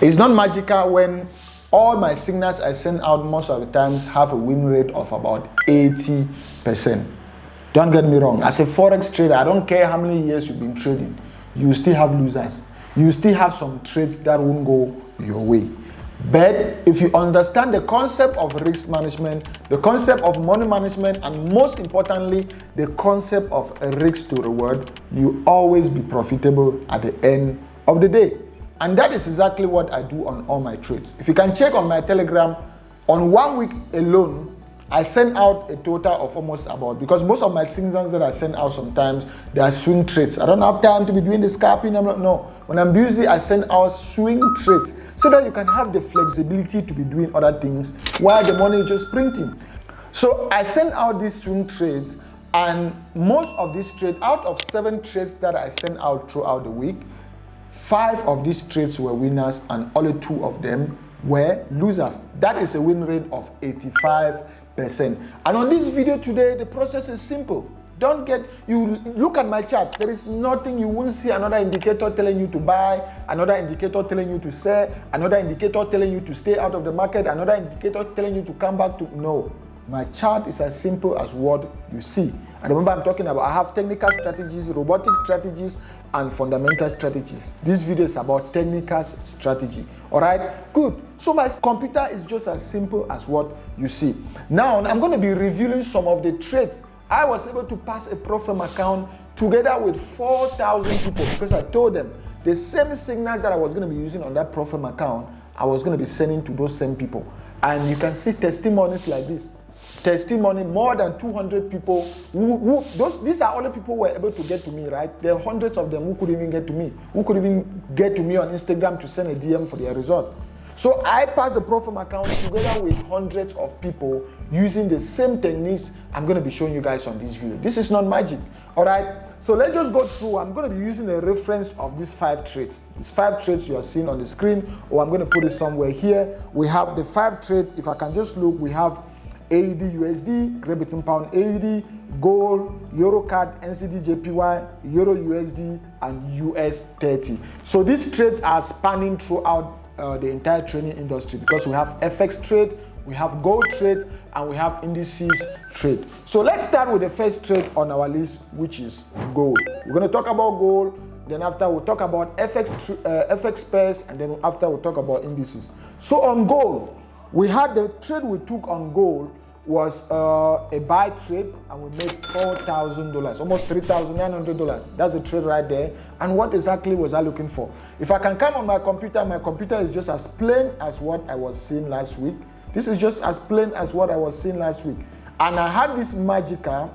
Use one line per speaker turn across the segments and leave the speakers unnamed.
It's not magical when all my signals I send out most of the times have a win rate of about 80%. Don't get me wrong. As a Forex trader, I don't care how many years you've been trading. You still have losers. You still have some trades that won't go your way. But if you understand the concept of risk management, the concept of money management, and most importantly, the concept of a risk to reward, you always be profitable at the end of the day. And that is exactly what I do on all my trades. If you can check on my Telegram, on 1 week alone, I send out a total of almost about, because most of my signals that I send out sometimes, they are swing trades. I don't have time to be doing the scalping. No. When I'm busy, I send out swing trades so that you can have the flexibility to be doing other things while the money is just printing. So I send out these swing trades, and most of these trades, out of 7 trades that I send out throughout the week, 5 of these trades were winners and only 2 of them were losers. That is a win rate of 85%. And on this video today, the process is simple. You look at my chart. There is nothing, you won't see another indicator telling you to buy, another indicator telling you to sell, another indicator telling you to stay out of the market, another indicator telling you to come back to. No, my chart is as simple as what you see. And remember, I'm talking about, I have technical strategies, robotic strategies, and fundamental strategies. This video is about technical strategy. All right, good. So my computer is just as simple as what you see. Now, I'm going to be reviewing some of the trades. I was able to pass a pro firm account together with 4,000 people because I told them the same signals that I was going to be using on that pro firm account, I was going to be sending to those same people. And you can see testimonies like this. Testimony, more than 200 people. These are all the people who were able to get to me, right? There are hundreds of them who could even get to me, who could even get to me on Instagram to send a DM for their result. So I passed the pro firm account together with hundreds of people using the same techniques I'm going to be showing you guys on this video. This is not magic, all right? So let's just go through. I'm going to be using a reference of these 5 trades. These 5 trades you are seeing on the screen, or I'm going to put it somewhere here. We have the 5 trades. If I can just look, we have AUD USD, Great Britain Pound AUD, Gold, Euro CAD, NCD JPY, Euro USD, and US 30. So these trades are spanning throughout the entire trading industry because we have FX trade, we have gold trade, and we have indices trade. So let's start with the first trade on our list, which is gold. We're going to talk about gold, then after we'll talk about FX pairs, and then after we'll talk about indices. So on gold, we had the trade we took on gold was a buy trade, and we made $4,000, almost $3,900. That's a trade right there. And what exactly was I looking for? If I can come on my computer is just as plain as what I was seeing last week. This is just as plain as what I was seeing last week. And I had this magical,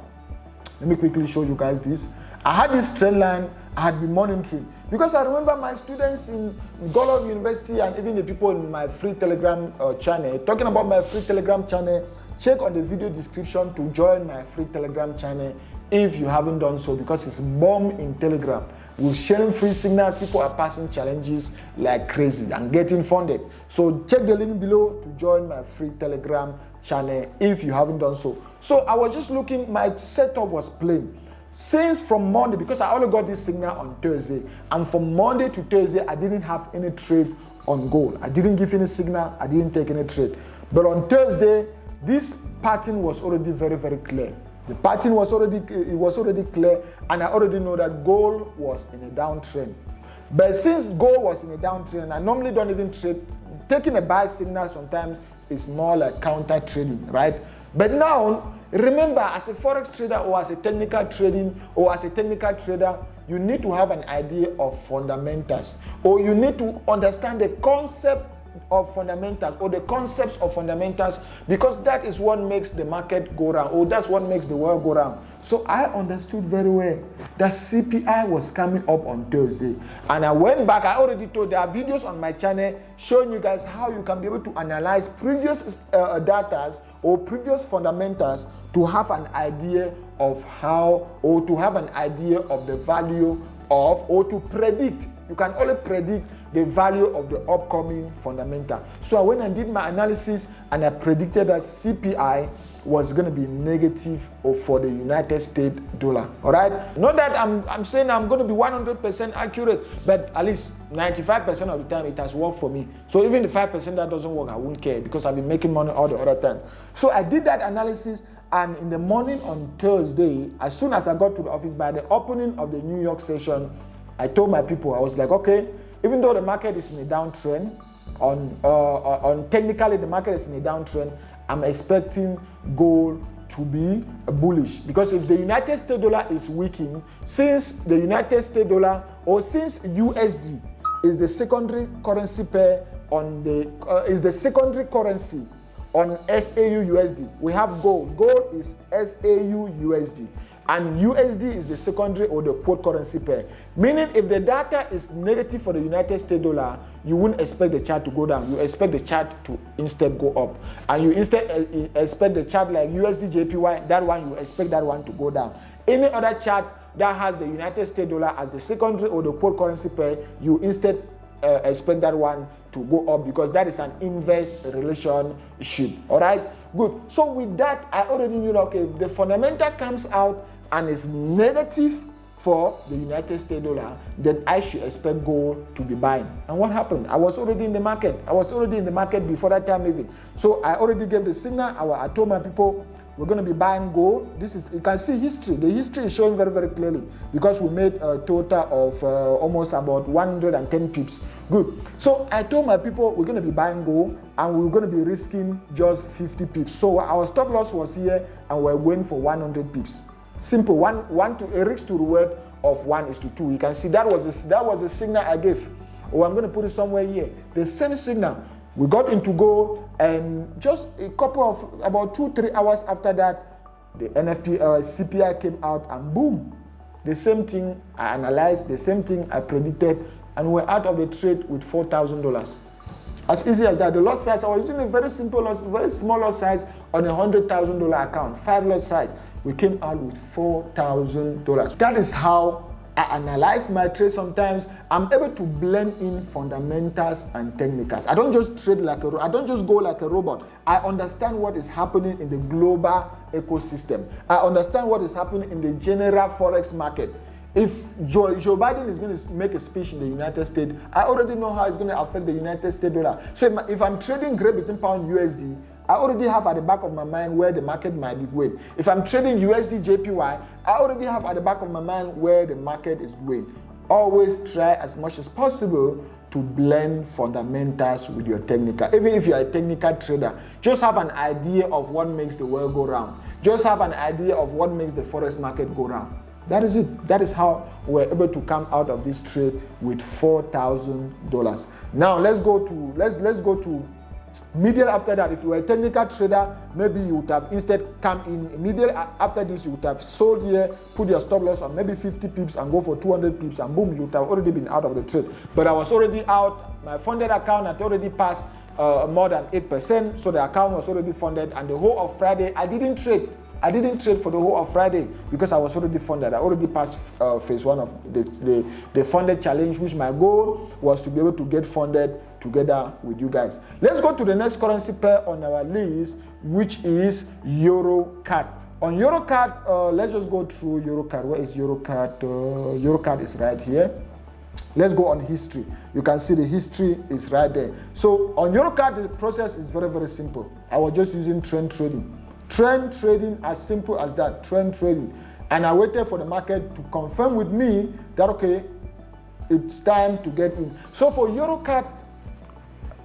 let me quickly show you guys this. I had this trend line I had been monitoring because I remember my students in Godlove University and even the people in my free Telegram channel. Talking about my free Telegram channel, check on the video description to join my free Telegram channel if you haven't done so, because it's bomb in Telegram. We're sharing free signals. People are passing challenges like crazy and getting funded. So check the link below to join my free Telegram channel if you haven't done so. So I was just looking, my setup was plain. Since from Monday, because I only got this signal on Thursday, and from Monday to Thursday, I didn't have any trade on gold. I didn't give any signal, I didn't take any trade. But on Thursday, this pattern was already very, very clear. The pattern was already clear, and I already know that gold was in a downtrend. But since gold was in a downtrend, I normally don't even trade. Taking a buy signal sometimes is more like counter trading, right? But now, remember, as a Forex trader or as a technical trader, you need to have an idea of fundamentals, or you need to understand the concept of fundamentals or the concepts of fundamentals, because that is what makes the market go round, or that's what makes the world go round. So I understood very well that CPI was coming up on Thursday, and I went back. I already told, there are videos on my channel showing you guys how you can be able to analyze previous data or previous fundamentals to have an idea of how, or to have an idea of the value of, or to predict. You can only predict the value of the upcoming fundamental. So I went and did my analysis, and I predicted that CPI was going to be negative for the United States dollar. All right. Not that I'm saying I'm going to be 100% accurate, but at least 95% of the time it has worked for me. So even the 5% that doesn't work, I won't care, because I've been making money all the other times. So I did that analysis, and in the morning on Thursday, as soon as I got to the office, by the opening of the New York session, I told my people, I was like, okay, even though the market is in a downtrend, on technically the market is in a downtrend, I'm expecting gold to be bullish, because if the United States dollar is weakening, since the United States dollar, or since USD is the secondary currency pair on the secondary currency on SAU USD, we have gold. Gold is SAU USD, and USD is the secondary or the quote currency pair. Meaning, if the data is negative for the United States dollar, you wouldn't expect the chart to go down. You expect the chart to instead go up, and you instead expect the chart like USD JPY, that one you expect that one to go down. Any other chart that has the United States dollar as the secondary or the quote currency pair, you instead expect that one to go up, because that is an inverse relationship. All right, good. So with that, I already knew, okay, if the fundamental comes out and is negative for the United States dollar, then I should expect gold to be buying. And what happened? I was already in the market. I was already in the market before that time even. So I already gave the signal. I told my people, we're going to be buying gold. This is, you can see history. The history is showing very, very clearly, because we made a total of almost about 110 pips. Good. So I told my people, we're going to be buying gold, and we're going to be risking just 50 pips. So our stop loss was here, and we're going for 100 pips. Simple. A risk to reward of 1:2. You can see that was the signal I gave. Oh, I'm going to put it somewhere here. The same signal. We got into gold, and just a couple of about 2-3 hours after that, the CPI came out, and boom, the same thing I analyzed, the same thing I predicted, and we're out of the trade with $4,000. As easy as that. The lot size, I was using a very simple loss, very small lot size on a $100,000 account, 5 lot size. We came out with $4,000. That is how I analyze my trade. Sometimes I'm able to blend in fundamentals and technicals. I don't just trade I don't just go like a robot. I understand what is happening in the global ecosystem. I understand what is happening in the general Forex market. If Joe Biden is going to make a speech in the United States, I already know how it's going to affect the United States dollar. So if I'm trading Great Britain Pound USD, I already have at the back of my mind where the market might be going. If I'm trading USD JPY, I already have at the back of my mind where the market is going. Always try as much as possible to blend fundamentals with your technical. Even if you're a technical trader, just have an idea of what makes the world go round. Just have an idea of what makes the Forex market go round. That is it. That is how we're able to come out of this trade with $4,000. Now let's go to immediately after that. If you were a technical trader, maybe you would have instead come in immediately after this. You would have sold here, put your stop loss on maybe 50 pips and go for 200 pips, and boom, you would have already been out of the trade. But I was already out. My funded account had already passed more than 8%, so the account was already funded. And the whole of Friday, I didn't trade for the whole of Friday because I was already funded. I already passed phase 1 of the funded challenge, which my goal was to be able to get funded together with you guys. Let's go to the next currency pair on our list, which is Euro CAD. On Euro CAD, let's just go through Euro CAD. Where is Euro CAD? Euro CAD is right here. Let's go on history. You can see the history is right there. So on Euro CAD, the process is very, very simple. I was just using trend trading. Trend trading, as simple as that, trend trading. And I waited for the market to confirm with me that, okay, it's time to get in. So for EuroCAD,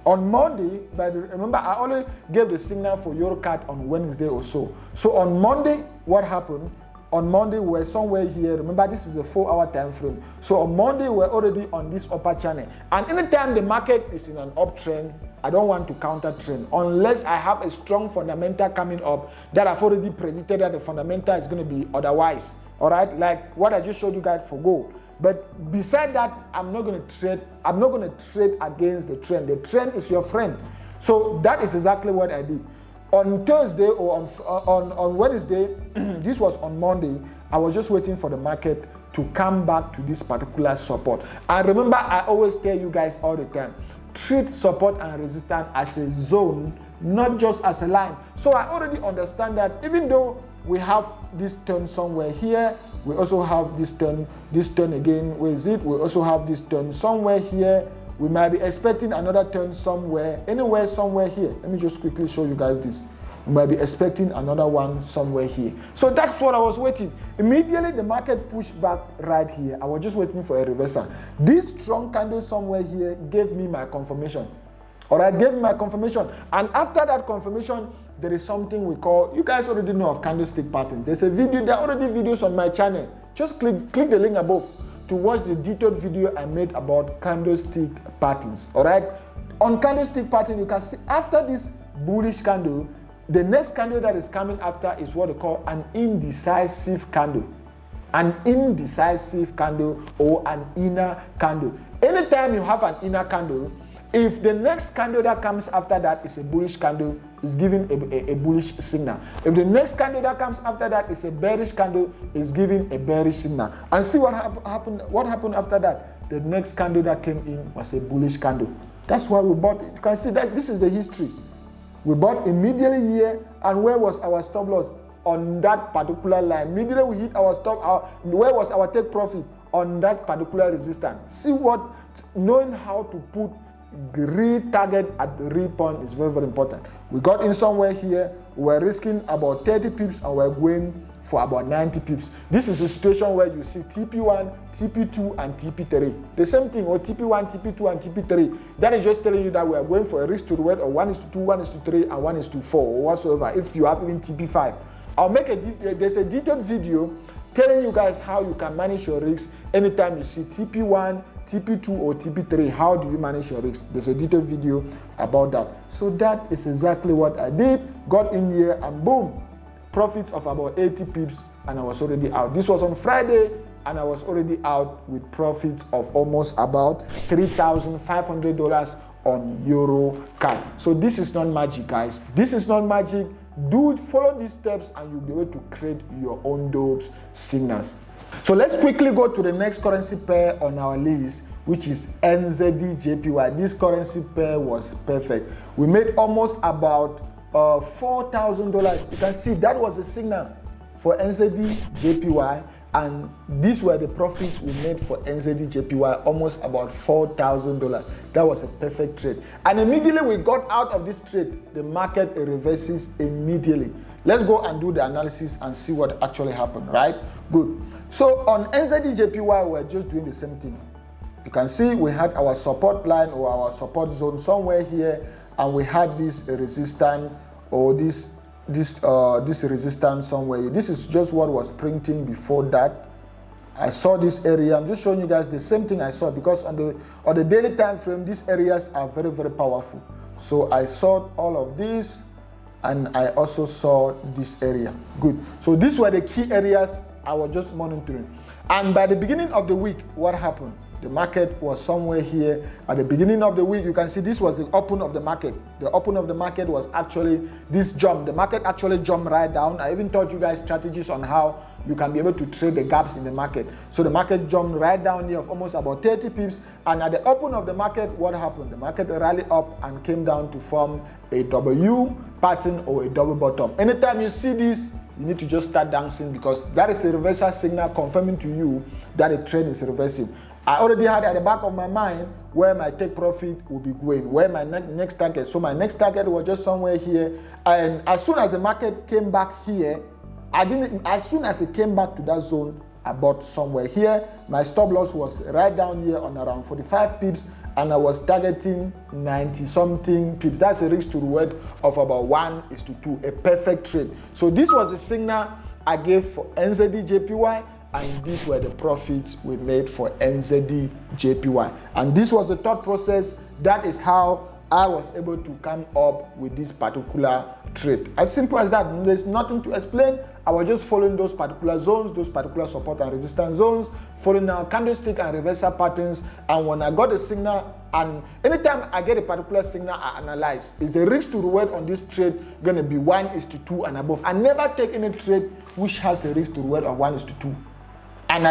on Monday, but remember, I only gave the signal for EuroCAD on Wednesday or so. So on Monday, what happened? On Monday, we're somewhere here. Remember, this is a 4-hour time frame. So on Monday, we're already on this upper channel. And anytime the market is in an uptrend, I don't want to counter trend unless I have a strong fundamental coming up that I've already predicted that the fundamental is going to be otherwise. All right, like what I just showed you guys for gold. But beside that, I'm not going to trade. I'm not going to trade against the trend. The trend is your friend. So that is exactly what I did. On Thursday or on Wednesday, this was on Monday, I was just waiting for the market to come back to this particular support. And remember, I always tell you guys all the time, treat support and resistance as a zone, not just as a line. So I already understand that even though we have this turn somewhere here, we also have this turn again. Where is it? We also have this turn somewhere here. We might be expecting another turn somewhere, anywhere somewhere here. Let me just quickly show you guys this. We might be expecting another one somewhere here. So that's what I was waiting. Immediately the market pushed back right here. I was just waiting for a reversal. This strong candle somewhere here gave me my confirmation. All right, gave me my confirmation. And after that confirmation, there is something we call, you guys already know of candlestick patterns. There's a video, there are already videos on my channel. Just click the link above to watch the detailed video I made about candlestick patterns. All right, on candlestick pattern, you can see after this bullish candle, the next candle that is coming after is what they call an indecisive candle. An indecisive candle or an inner candle. Anytime you have an inner candle, if the next candle that comes after that is a bullish candle, it's giving a bullish signal. If the next candle that comes after that is a bearish candle, it's giving a bearish signal. And see what happened. What happened after that? The next candle that came in was a bullish candle. That's why we bought. You can see that this is the history. We bought immediately here, and where was our stop loss? On that particular line. Immediately we hit our stop. Where was our take profit? On that particular resistance. See what, knowing how to put target at the real point is very, very important. We got in somewhere here. We were risking about 30 pips, and we're going for about 90 pips. This is a situation where you see TP1, TP2, and TP3. The same thing, or TP1, TP2, and TP3. That is just telling you that we are going for a risk to reward of 1:2, 1:3, and 1:4, or whatsoever, if you have even TP5. I'll make there's a detailed video telling you guys how you can manage your risks anytime you see TP1, TP2, or TP3. How do you manage your risks? There's a detailed video about that. So that is exactly what I did. Got in here and boom, profits of about 80 pips, and I was already out. This was on Friday, and I was already out with profits of almost about $3,500 on Euro CAD. So this is not magic, guys. This is not magic. Follow these steps, and you'll be able to create your own dopes signals. So let's quickly go to the next currency pair on our list, which is NZD-JPY. This currency pair was perfect. We made almost about $4,000. You can see that was a signal for NZD-JPY, and these were the profits we made for NZD-JPY, almost about $4,000. That was a perfect trade. And immediately we got out of this trade, the market reverses immediately. Let's go and do the analysis and see what actually happened, right? Good. So on NZD-JPY, we're just doing the same thing. You can see we had our support line or our support zone somewhere here, and we had this resistance or this resistance somewhere. This is just what was printing before that. I saw this area. I'm just showing you guys the same thing I saw, because on the daily time frame, these areas are very, very powerful. So I saw all of this, and I also saw this area. Good. So these were the key areas I was just monitoring. And by the beginning of the week, what happened? The market was somewhere here. At the beginning of the week, you can see this was the open of the market. The open of the market was actually this jump. The market actually jumped right down. I even taught you guys strategies on how you can be able to trade the gaps in the market. So the market jumped right down here of almost about 30 pips. And at the open of the market, what happened? The market rallied up and came down to form a W pattern or a double bottom. Anytime you see this, you need to just start dancing, because that is a reversal signal confirming to you that a trend is reversing. I already had at the back of my mind where my take profit will be going, where my next target. So my next target was just somewhere here. And as soon as the market came back here, as soon as it came back to that zone, I bought somewhere here. My stop loss was right down here on around 45 pips, and I was targeting 90 something pips. That's a risk to reward of about 1:2, a perfect trade. So this was the signal I gave for NZD-JPY, and these were the profits we made for NZD-JPY. And this was the thought process. That is how I was able to come up with this particular trade. As simple as that. There's nothing to explain. I was just following those particular zones, those particular support and resistance zones, following our candlestick and reversal patterns. And when I got the signal, and anytime I get a particular signal, I analyze, is the risk to reward on this trade going to be 1:2 and above? I never take any trade which has a risk to reward of 1:2. And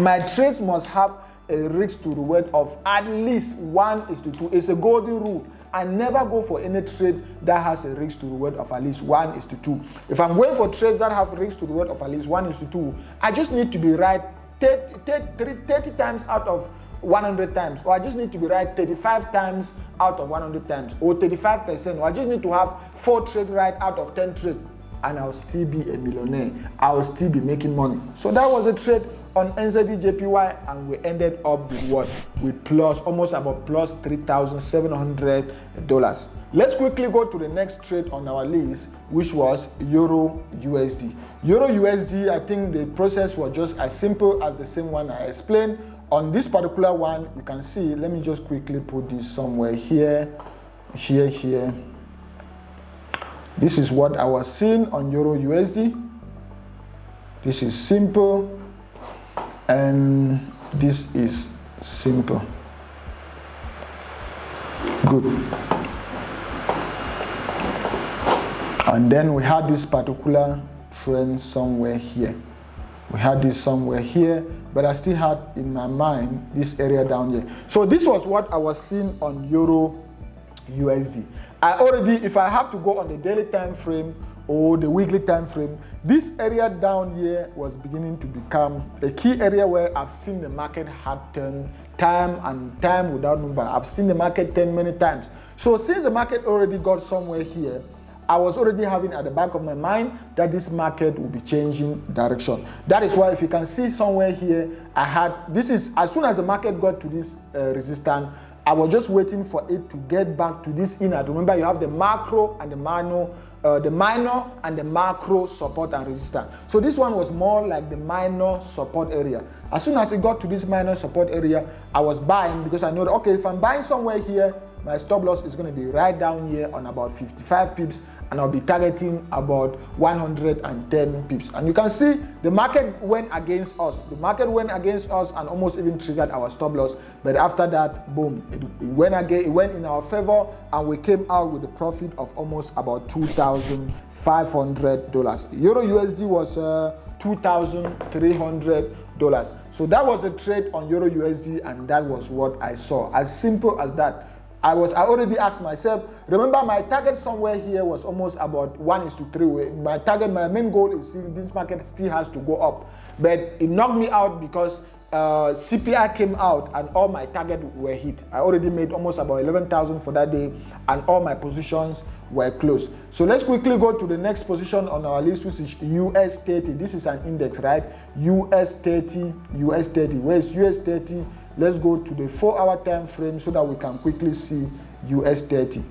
my trades must have a risk to reward of at least 1:2. It's a golden rule. I never go for any trade that has a risk to reward of at least 1:2. If I'm going for trades that have risk to reward of at least 1:2, I just need to be right 30 times out of 100 times, or I just need to be right 35 times out of 100 times, or 35%, or I just need to have 4 trades right out of 10 trades, and I'll still be a millionaire. I'll still be making money. So that was a trade on NZD-JPY, and we ended up with what? With almost about plus $3,700. Let's quickly go to the next trade on our list, which was Euro USD. Euro USD, I think the process was just as simple as the same one I explained. On this particular one, you can see, let me just quickly put this somewhere here. This is what I was seeing on Euro USD. This is simple, and this is simple. Good. And then we had this particular trend somewhere here. We had this somewhere here, but I still had in my mind this area down here. So this was what I was seeing on Euro USD. If I have to go on the daily time frame or the weekly time frame, this area down here was beginning to become a key area where I've seen the market had turned time and time without number. I've seen the market turn many times. So since the market already got somewhere here, I was already having at the back of my mind that this market will be changing direction. That is why if you can see somewhere here, as soon as the market got to this resistance, I was just waiting for it to get back to this inner. Remember, you have the macro and the minor and the macro support and resistance. So this one was more like the minor support area. As soon as it got to this minor support area, I was buying because I know that, okay, if I'm buying somewhere here, my stop loss is going to be right down here on about 55 pips, and I'll be targeting about 110 pips. And you can see the market went against us. The market went against us and almost even triggered our stop loss. But after that, boom, it went again. It went in our favor, and we came out with a profit of almost about $2,500. Euro USD was $2,300. So that was a trade on Euro USD, and that was what I saw. As simple as that. I already asked myself, remember my target somewhere here was almost about 1:3. My main goal is this market still has to go up. But it knocked me out because CPI came out and all my targets were hit. I already made almost about 11,000 for that day, and all my positions were closed. So let's quickly go to the next position on our list, which is US 30. This is an index, right? US 30. Where is US 30? Let's go to the 4-hour time frame so that we can quickly see US 30.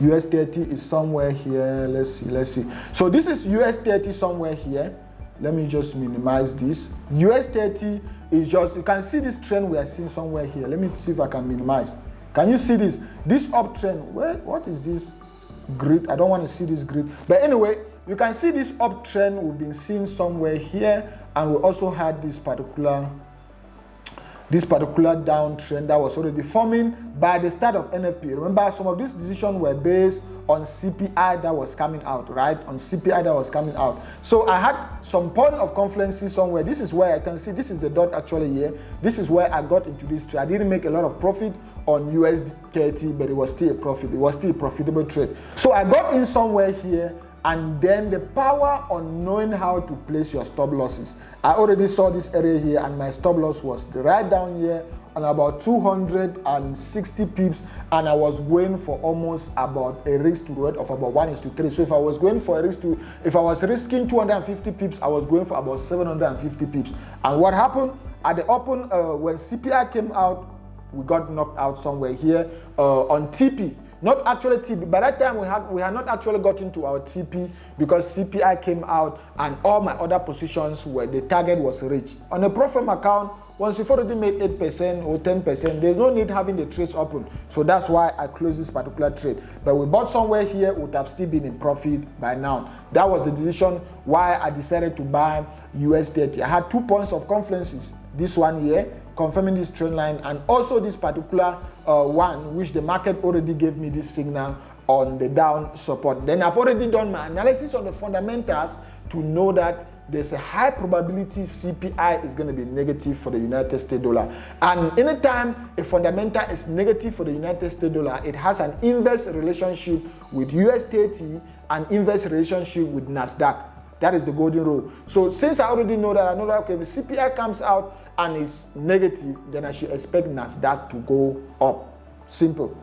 US 30 is somewhere here. Let's see. So this is US 30 somewhere here. Let me just minimize this. US 30 is just, you can see this trend we are seeing somewhere here. Let me see if I can minimize. Can you see this? This uptrend, what is this grid? I don't want to see this grid. But anyway, you can see this uptrend we've been seeing somewhere here, and we also had this particular downtrend that was already forming by the start of NFP. Remember, some of these decisions were based on CPI that was coming out, right? On CPI that was coming out. So I had some point of confluence somewhere. This is where I can see, this is the dot actually here. This is where I got into this trade. I didn't make a lot of profit on USD 30, but it was still a profit. It was still a profitable trade. So I got in somewhere here, and then the power on knowing how to place your stop losses. I already saw this area here, and my stop loss was right down here on about 260 pips, and I was going for almost about a risk to reward of about 1:3. So if I was risking 250 pips, I was going for about 750 pips. And what happened at the open, when CPI came out, we got knocked out somewhere here on TP. Not actually TP. By that time, we had not actually got into our TP because CPI came out and all my other positions where the target was reached. On a pro forma account, once you've already made 8% or 10%, there's no need having the trades open. So that's why I closed this particular trade. But we bought somewhere here, would have still been in profit by now. That was the decision why I decided to buy US 30. I had 2 points of confluences. This one here, confirming this trend line, and also this particular one, which the market already gave me this signal on the down support. Then I've already done my analysis on the fundamentals to know that there's a high probability CPI is going to be negative for the United States dollar. And anytime a fundamental is negative for the United States dollar, it has an inverse relationship with US30 and inverse relationship with NASDAQ. That is the golden rule. So since I already know that, I know that, okay, if the CPI comes out and is negative, then I should expect NASDAQ to go up. Simple.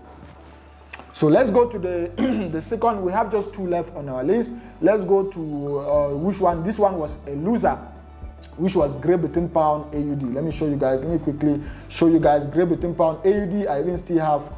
So let's go to the the second. We have just 2 left on our list. Let's go to which one? This one was a loser, which was Great Britain Pound AUD. Let me show you guys. Let me quickly show you guys Great Britain Pound AUD. I even still have.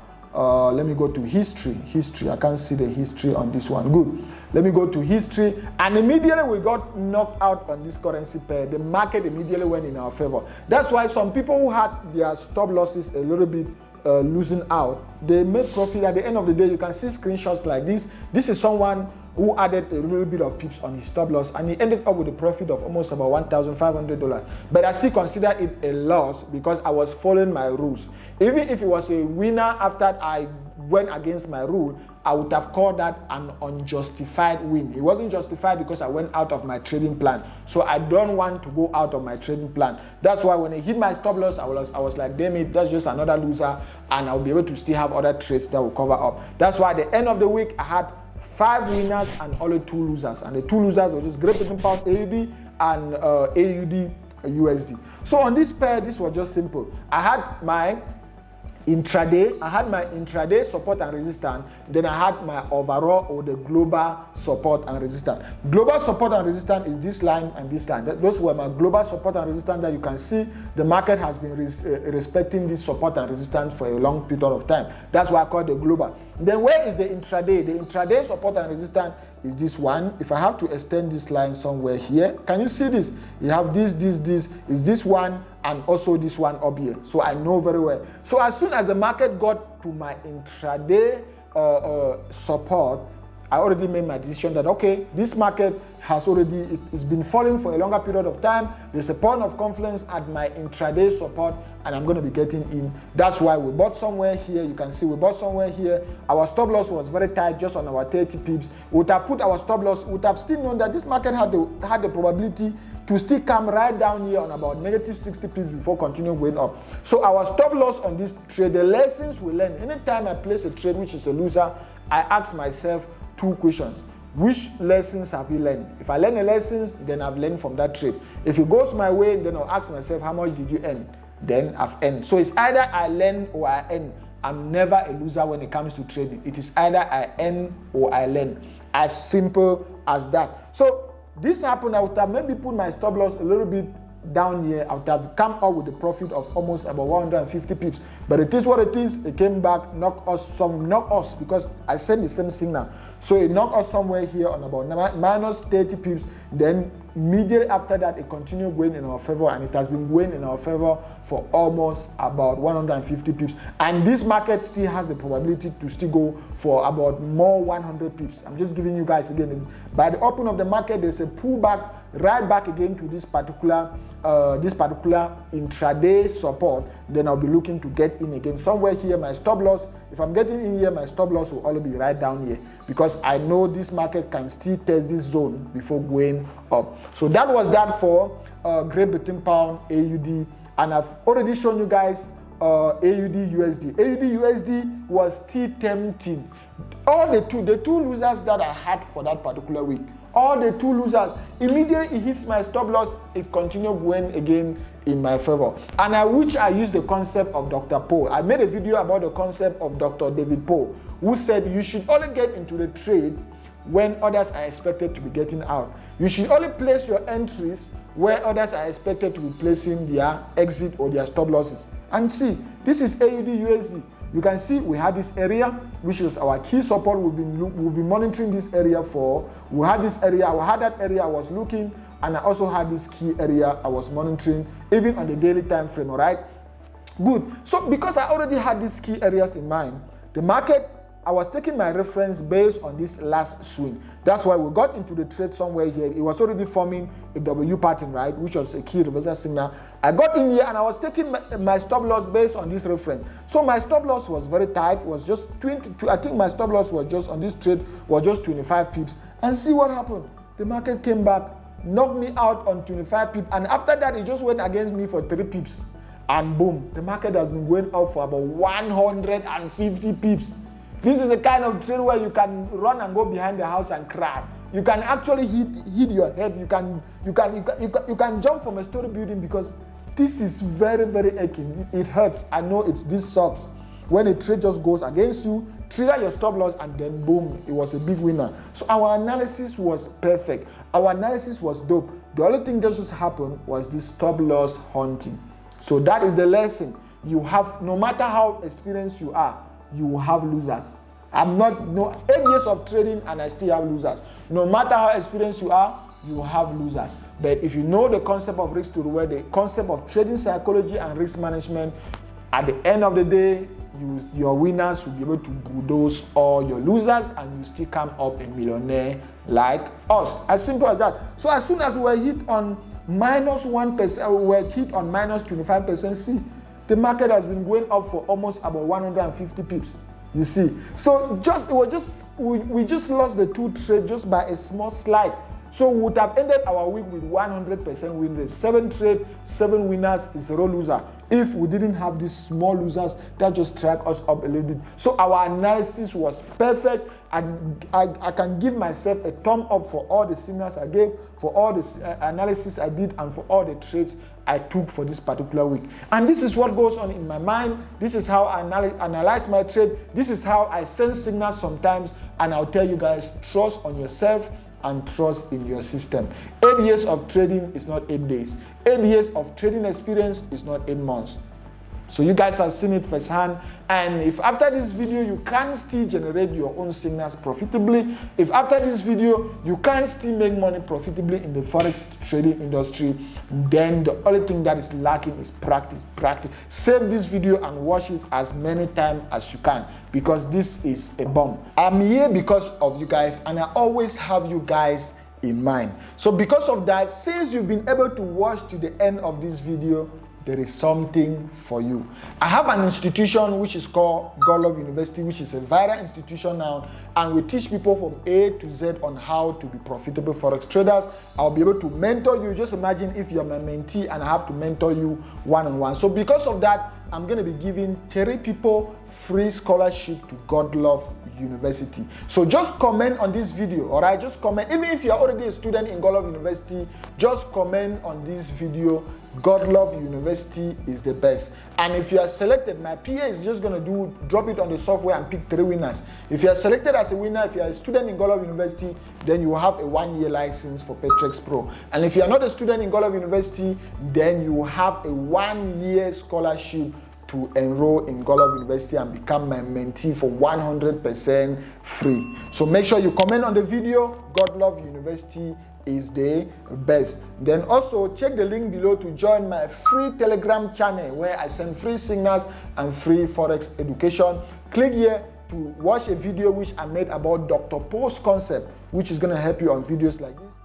Let me go to history. History. I can't see the history on this one. Good. Let me go to history. And immediately we got knocked out on this currency pair. The market immediately went in our favor. That's why some people who had their stop losses a little bit losing out, they made profit. At the end of the day, you can see screenshots like this. This is someone who added a little bit of pips on his stop loss, and he ended up with a profit of almost about $1,500. But I still consider it a loss because I was following my rules. Even if it was a winner after I went against my rule, I would have called that an unjustified win. It wasn't justified because I went out of my trading plan. So I don't want to go out of my trading plan. That's why when I hit my stop loss, I was like, damn it, that's just another loser, and I'll be able to still have other trades that will cover up. That's why at the end of the week, I had 5 winners and only 2 losers. And the 2 losers were just Great Britain Pound AUD and AUD USD. So on this pair, this was just simple. I had my intraday support and resistance. Then I had my overall or the global support and resistance. Global support and resistance is this line and this line. Those were my global support and resistance that you can see the market has been respecting this support and resistance for a long period of time. That's why I call it the global. Then where is the intraday? The intraday support and resistance is this one. If I have to extend this line somewhere here, can you see this? You have this is this one, and also this one up here. So I know very well. So as soon as the market got to my intraday support, I already made my decision that, okay, this market has already, it's been falling for a longer period of time. There's a point of confidence at my intraday support, and I'm going to be getting in. That's why we bought somewhere here. You can see we bought somewhere here. Our stop loss was very tight, just on our 30 pips. We would have put our stop loss, we would have still known that this market had the probability to still come right down here on about negative 60 pips before continuing going up. So our stop loss on this trade, the lessons we learn, anytime I place a trade which is a loser, I ask myself 2 questions. Which lessons have you learned? If I learn the lessons, then I've learned from that trade. If it goes my way, then I'll ask myself, how much did you earn? Then I've earned. So it's either I learn or I earn. I'm never a loser when it comes to trading. It is either I earn or I learn. As simple as that. So this happened. I would have maybe put my stop loss a little bit down here. I would have come out with a profit of almost about 150 pips. But it is what it is. It came back, knocked us because I sent the same signal. So it knocked us somewhere here on about minus 30 pips. Then immediately after that, it continued going in our favor, and it has been going in our favor for almost about 150 pips. And this market still has the probability to still go for about more 100 pips. I'm just giving you guys again. By the open of the market, there's a pullback right back again to this particular intraday support. Then I'll be looking to get in again somewhere here. My stop loss, if I'm getting in here, my stop loss will only be right down here, because I know this market can still test this zone before going up. So that was that for Great Britain Pound AUD, and I've already shown you guys AUD USD. AUD USD was still tempting. All the two losers that I had for that particular week, all the 2 losers, immediately it hits my stop loss, it continued going again in my favor. And I used the concept of Dr. Poe. I made a video about the concept of Dr. David Poe, who said you should only get into the trade when others are expected to be getting out. You should only place your entries where others are expected to be placing their exit or their stop losses. And see, this is AUD USD. You can see we had this area, which is our key support. We've been monitoring this area for. We had this area, I had that area I was looking, and I also had this key area I was monitoring, even on the daily time frame, all right? Good. So because I already had these key areas in mind, the market, I was taking my reference based on this last swing. That's why we got into the trade somewhere here. It was already forming a W pattern, right, which was a key reversal signal. I got in here and I was taking my stop loss based on this reference. So my stop loss was very tight. It was just 22. I think my stop loss was just on this trade was just 25 pips. And see what happened. The market came back knocked me out on 25 pips, and after that, it just went against me for 3 pips. And boom, the market has been going up for about 150 pips. This is the kind of trade where you can run and go behind the house and cry. You can actually hit your head. You can jump from a story building, because this is very, very aching. It hurts. I know this sucks. When a trade just goes against you, trigger your stop loss, and then boom, it was a big winner. So our analysis was perfect. Our analysis was dope. The only thing that just happened was this stop loss hunting. So that is the lesson. You have, no matter how experienced you are, you will have losers. 8 years of trading and I still have losers. No matter how experienced you are, you will have losers. But if you know the concept of risk to reward, the concept of trading psychology and risk management, at the end of the day, your winners will be able to bulldoze all your losers, and you still come up a millionaire like us. As simple as that. So as soon as we were hit on -1%, we were hit on -25%, see, the market has been going up for almost about 150 pips. You see, so we just lost the 2 trades just by a small slide. So we would have ended our week with 100% win rate. 7 trades, 7 winners, 0 loser. If we didn't have these small losers that just track us up a little bit. So our analysis was perfect. And I can give myself a thumb up for all the signals I gave, for all the analysis I did, and for all the trades I took for this particular week. And this is what goes on in my mind. This is how I analyze my trade. This is how I send signals sometimes. And I'll tell you guys, trust on yourself and trust in your system. 8 years of trading is not 8 days. 8 years of trading experience is not 8 months. So you guys have seen it firsthand. And if after this video you can still generate your own signals profitably, if after this video you can still make money profitably in the Forex trading industry, then the only thing that is lacking is practice. Save this video and watch it as many times as you can, because this is a bomb. I'm here because of you guys, and I always have you guys in mind. So because of that, since you've been able to watch to the end of this video, there is something for you. I have an institution which is called Godlove University, which is a viral institution now, and we teach people from A to Z on how to be profitable Forex traders. I'll be able to mentor you. Just imagine if you're my mentee and I have to mentor you one-on-one. So because of that, I'm going to be giving 30 people free scholarship to Godlove University. So just comment on this video, all right? Just comment. Even if you're already a student in Godlove University, just comment on this video. Godlove University is the best. And if you are selected, my PA is just going to drop it on the software and pick 3 winners. If you are selected as a winner, if you are a student in Godlove University, then you will have a 1-year license for Patrex Pro. And if you are not a student in Godlove University, then you will have a 1-year scholarship to enroll in Godlove University and become my mentee for 100% free. So make sure you comment on the video. Godlove University is the best. Then also check the link below to join my free Telegram channel where I send free signals and free Forex education. Click here to watch a video which I made about Dr. Poe's concept, which is going to help you on videos like this.